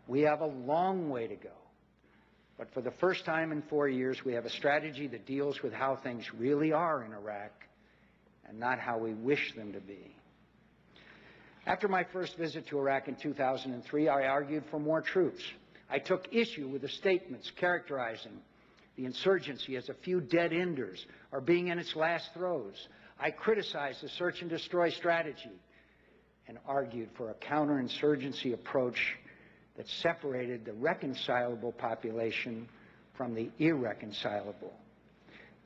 We have a long way to go. But for the first time in 4 years, we have a strategy that deals with how things really are in Iraq and not how we wish them to be. After my first visit to Iraq in 2003, I argued for more troops. I took issue with the statements characterizing the insurgency as a few dead-enders or being in its last throes. I criticized the search and destroy strategy and argued for a counterinsurgency approach that separated the reconcilable population from the irreconcilable.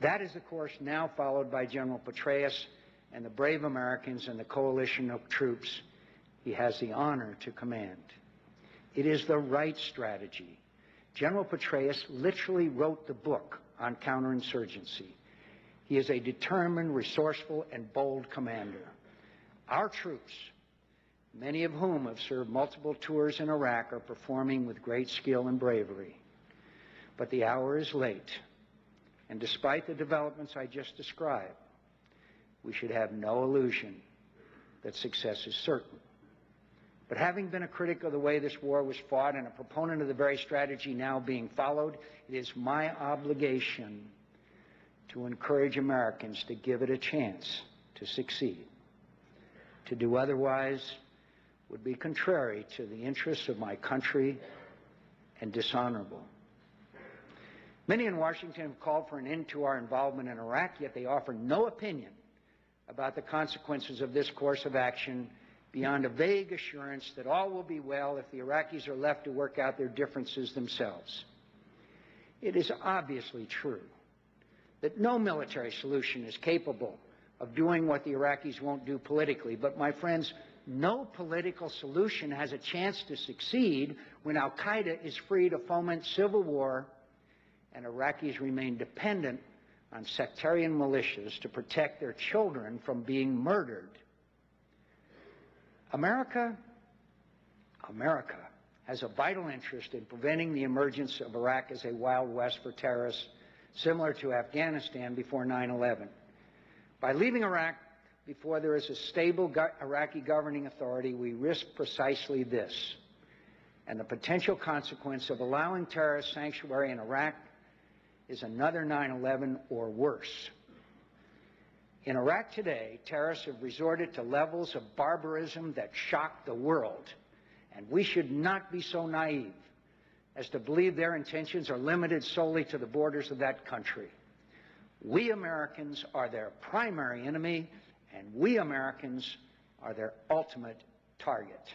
That is the course now followed by General Petraeus and the brave Americans and the coalition of troops he has the honor to command. It is the right strategy. General Petraeus literally wrote the book on counterinsurgency. He is a determined, resourceful, and bold commander. Our troops, many of whom have served multiple tours in Iraq, are performing with great skill and bravery. But the hour is late, and despite the developments I just described, we should have no illusion that success is certain. But having been a critic of the way this war was fought and a proponent of the very strategy now being followed, it is my obligation to encourage Americans to give it a chance to succeed. To do otherwise would be contrary to the interests of my country and dishonorable. Many in Washington have called for an end to our involvement in Iraq, yet they offer no opinion about the consequences of this course of action beyond a vague assurance that all will be well if the Iraqis are left to work out their differences themselves. It is obviously true that no military solution is capable of doing what the Iraqis won't do politically. But, my friends, no political solution has a chance to succeed when al-Qaeda is free to foment civil war and Iraqis remain dependent on sectarian militias to protect their children from being murdered. America has a vital interest in preventing the emergence of Iraq as a Wild West for terrorists, similar to Afghanistan before 9/11. By leaving Iraq before there is a stable Iraqi governing authority, we risk precisely this, and the potential consequence of allowing terrorist sanctuary in Iraq is another 9/11 or worse. In Iraq today, terrorists have resorted to levels of barbarism that shock the world, and we should not be so naive as to believe their intentions are limited solely to the borders of that country. We Americans are their primary enemy, and we Americans are their ultimate target.